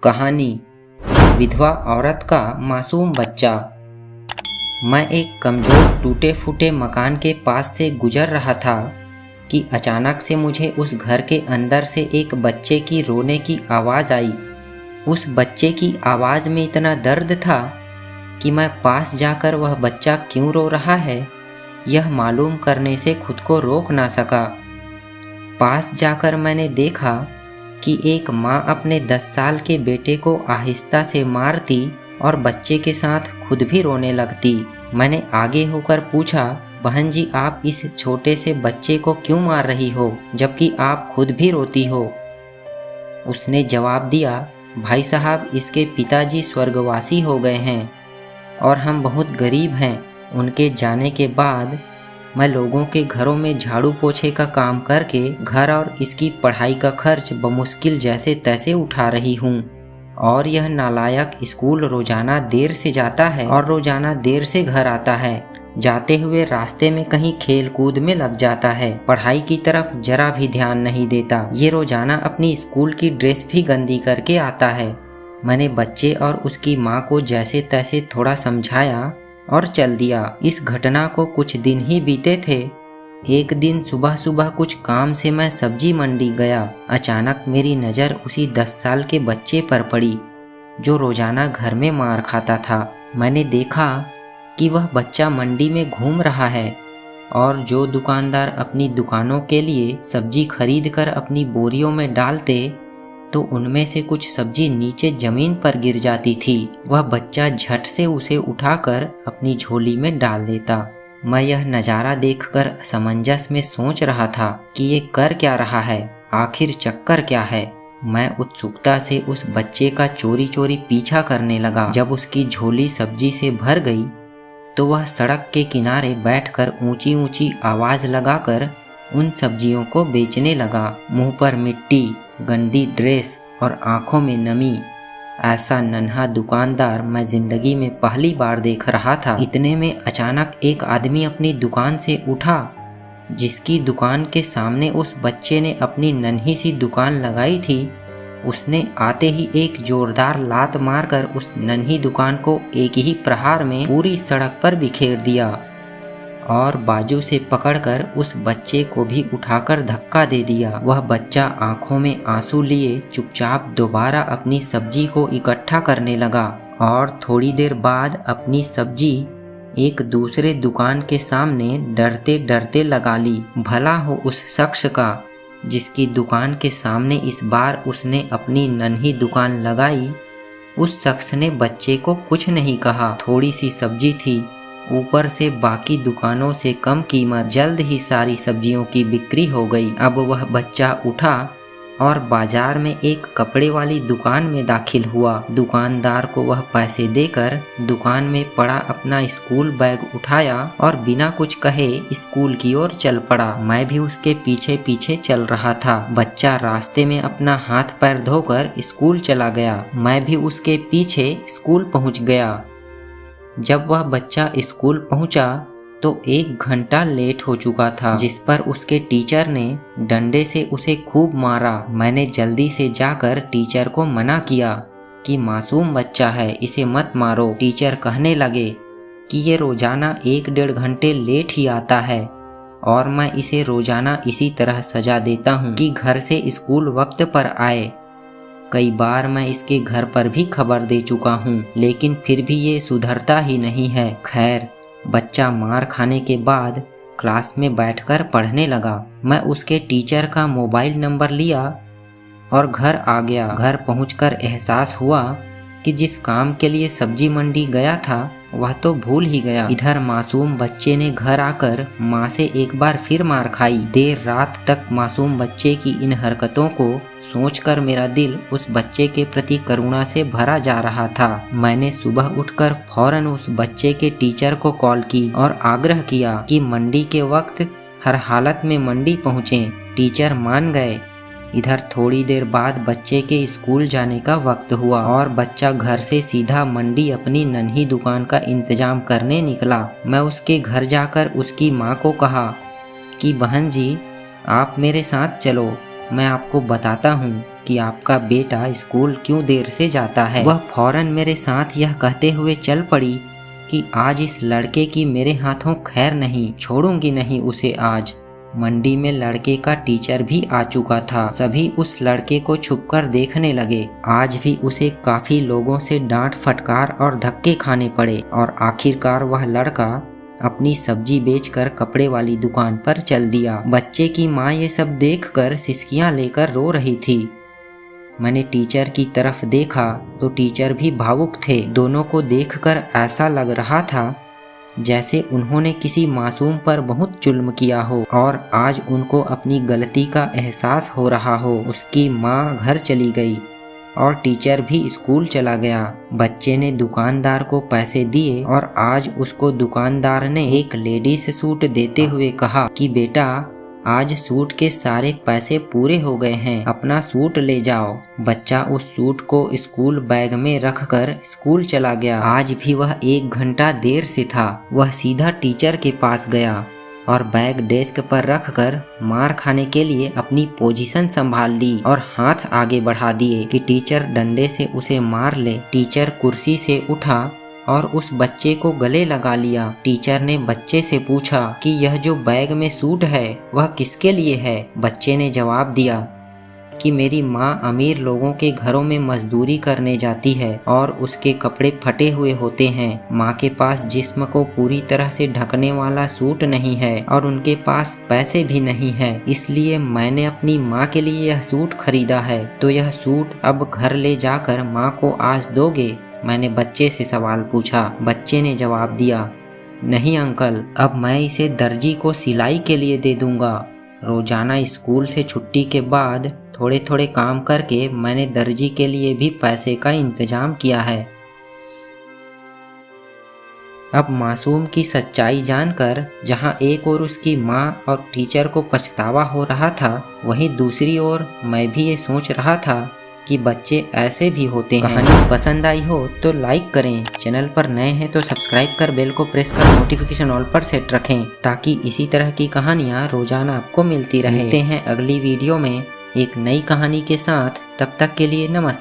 कहानी विधवा औरत का मासूम बच्चा। मैं एक कमज़ोर टूटे फूटे मकान के पास से गुजर रहा था कि अचानक से मुझे उस घर के अंदर से एक बच्चे की रोने की आवाज़ आई। उस बच्चे की आवाज़ में इतना दर्द था कि मैं पास जाकर वह बच्चा क्यों रो रहा है यह मालूम करने से खुद को रोक ना सका। पास जाकर मैंने देखा कि एक माँ अपने 10 साल के बेटे को आहिस्ता से मारती और बच्चे के साथ खुद भी रोने लगती। मैंने आगे होकर पूछा, बहन जी आप इस छोटे से बच्चे को क्यों मार रही हो जबकि आप खुद भी रोती हो। उसने जवाब दिया, भाई साहब इसके पिताजी स्वर्गवासी हो गए हैं और हम बहुत गरीब हैं। उनके जाने के बाद मैं लोगों के घरों में झाड़ू पोछे का काम करके घर और इसकी पढ़ाई का खर्च बमुश्किल जैसे तैसे उठा रही हूँ। और यह नालायक स्कूल रोजाना देर से जाता है और रोजाना देर से घर आता है। जाते हुए रास्ते में कहीं खेल कूद में लग जाता है, पढ़ाई की तरफ जरा भी ध्यान नहीं देता। ये रोजाना अपनी स्कूल की ड्रेस भी गंदी करके आता है। मैंने बच्चे और उसकी माँ को जैसे तैसे थोड़ा समझाया और चल दिया। इस घटना को कुछ दिन ही बीते थे। एक दिन सुबह सुबह कुछ काम से मैं सब्जी मंडी गया। अचानक मेरी नज़र उसी 10 साल के बच्चे पर पड़ी जो रोजाना घर में मार खाता था। मैंने देखा कि वह बच्चा मंडी में घूम रहा है और जो दुकानदार अपनी दुकानों के लिए सब्जी खरीद कर अपनी बोरियों में डालते तो उनमें से कुछ सब्जी नीचे जमीन पर गिर जाती थी। वह बच्चा झट से उसे उठाकर अपनी झोली में डाल लेता। मैं यह नज़ारा देखकर असमंजस में सोच रहा था कि ये कर क्या रहा है, आखिर चक्कर क्या है। मैं उत्सुकता से उस बच्चे का चोरी चोरी पीछा करने लगा। जब उसकी झोली सब्जी से भर गई तो वह सड़क के किनारे बैठकर ऊंची ऊंची आवाज़ लगाकर उन सब्जियों को बेचने लगा। मुंह पर मिट्टी, गंदी ड्रेस और आंखों में नमी। ऐसा नन्हा दुकानदार मैं जिंदगी में पहली बार देख रहा था। इतने में अचानक एक आदमी अपनी दुकान से उठा जिसकी दुकान के सामने उस बच्चे ने अपनी नन्ही सी दुकान लगाई थी। उसने आते ही एक जोरदार लात मारकर उस नन्ही दुकान को एक ही प्रहार में पूरी सड़क पर बिखेर दिया और बाजू से पकड़कर उस बच्चे को भी उठाकर धक्का दे दिया। वह बच्चा आंखों में आंसू लिए चुपचाप दोबारा अपनी सब्जी को इकट्ठा करने लगा और थोड़ी देर बाद अपनी सब्जी एक दूसरे दुकान के सामने डरते डरते लगा ली। भला हो उस शख्स का जिसकी दुकान के सामने इस बार उसने अपनी नन्ही दुकान लगाई। उस शख्स ने बच्चे को कुछ नहीं कहा। थोड़ी सी सब्जी थी, ऊपर से बाकी दुकानों से कम कीमत। जल्द ही सारी सब्जियों की बिक्री हो गई। अब वह बच्चा उठा और बाजार में एक कपड़े वाली दुकान में दाखिल हुआ। दुकानदार को वह पैसे देकर दुकान में पड़ा अपना स्कूल बैग उठाया और बिना कुछ कहे स्कूल की ओर चल पड़ा। मैं भी उसके पीछे पीछे चल रहा था। बच्चा रास्ते में अपना हाथ पैर धोकर स्कूल चला गया। मैं भी उसके पीछे स्कूल पहुंच गया। जब वह बच्चा स्कूल पहुंचा तो 1 घंटा लेट हो चुका था, जिस पर उसके टीचर ने डंडे से उसे खूब मारा। मैंने जल्दी से जाकर टीचर को मना किया कि मासूम बच्चा है, इसे मत मारो। टीचर कहने लगे कि ये रोजाना 1-1.5 घंटे लेट ही आता है और मैं इसे रोजाना इसी तरह सजा देता हूँ कि घर से स्कूल वक्त पर आए। कई बार मैं इसके घर पर भी खबर दे चुका हूँ लेकिन फिर भी ये सुधरता ही नहीं है। खैर, बच्चा मार खाने के बाद क्लास में बैठकर पढ़ने लगा। मैं उसके टीचर का मोबाइल नंबर लिया और घर आ गया। घर पहुंचकर एहसास हुआ कि जिस काम के लिए सब्जी मंडी गया था वह तो भूल ही गया। इधर मासूम बच्चे ने घर आकर माँ से एक बार फिर मार खाई। देर रात तक मासूम बच्चे की इन हरकतों को सोचकर मेरा दिल उस बच्चे के प्रति करुणा से भरा जा रहा था। मैंने सुबह उठकर फौरन उस बच्चे के टीचर को कॉल की और आग्रह किया कि मंडी के वक्त हर हालत में मंडी पहुँचें। टीचर मान गए। इधर थोड़ी देर बाद बच्चे के स्कूल जाने का वक्त हुआ और बच्चा घर से सीधा मंडी अपनी नन्ही दुकान का इंतजाम करने निकला। मैं उसके घर जाकर उसकी माँ को कहा कि बहन जी आप मेरे साथ चलो, मैं आपको बताता हूँ कि आपका बेटा स्कूल क्यों देर से जाता है। वह फौरन मेरे साथ यह कहते हुए चल पड़ी कि आज इस लड़के की मेरे हाथों खैर नहीं, छोड़ूंगी नहीं उसे आज। मंडी में लड़के का टीचर भी आ चुका था। सभी उस लड़के को छुपकर देखने लगे। आज भी उसे काफी लोगों से डांट फटकार और धक्के खाने पड़े और आखिरकार वह लड़का अपनी सब्जी बेचकर कपड़े वाली दुकान पर चल दिया। बच्चे की माँ ये सब देखकर सिसकियां लेकर रो रही थी। मैंने टीचर की तरफ देखा तो टीचर भी भावुक थे। दोनों को देखकर ऐसा लग रहा था जैसे उन्होंने किसी मासूम पर बहुत जुल्म किया हो और आज उनको अपनी गलती का एहसास हो रहा हो। उसकी माँ घर चली गई और टीचर भी स्कूल चला गया। बच्चे ने दुकानदार को पैसे दिए और आज उसको दुकानदार ने एक लेडीज सूट देते हुए कहा कि बेटा, आज सूट के सारे पैसे पूरे हो गए हैं, अपना सूट ले जाओ। बच्चा उस सूट को स्कूल बैग में रखकर स्कूल चला गया। आज भी वह 1 घंटा देर से था। वह सीधा टीचर के पास गया और बैग डेस्क पर रखकर मार खाने के लिए अपनी पोजीशन संभाल ली और हाथ आगे बढ़ा दिए कि टीचर डंडे से उसे मार ले। टीचर कुर्सी से उठा और उस बच्चे को गले लगा लिया। टीचर ने बच्चे से पूछा कि यह जो बैग में सूट है वह किसके लिए है। बच्चे ने जवाब दिया कि मेरी माँ अमीर लोगों के घरों में मजदूरी करने जाती है और उसके कपड़े फटे हुए होते हैं। माँ के पास जिस्म को पूरी तरह से ढकने वाला सूट नहीं है और उनके पास पैसे भी नहीं है, इसलिए मैंने अपनी माँ के लिए यह सूट खरीदा है। तो यह सूट अब घर ले जाकर माँ को आज दोगे? मैंने बच्चे से सवाल पूछा। बच्चे ने जवाब दिया, नहीं अंकल, अब मैं इसे दर्जी को सिलाई के लिए दे दूंगा। रोजाना स्कूल से छुट्टी के बाद थोड़े थोड़े काम करके मैंने दर्जी के लिए भी पैसे का इंतजाम किया है। अब मासूम की सच्चाई जानकर जहां एक ओर उसकी माँ और टीचर को पछतावा हो रहा था, वहीं दूसरी ओर मैं भी ये सोच रहा था कि बच्चे ऐसे भी होते हैं। कहानी पसंद आई हो तो लाइक करें, चैनल पर नए हैं तो सब्सक्राइब कर बेल को प्रेस कर नोटिफिकेशन ऑल पर सेट रखें ताकि इसी तरह की कहानियाँ रोजाना आपको मिलती रहे। मिलते हैं अगली वीडियो में एक नई कहानी के साथ। तब तक के लिए नमस्कार।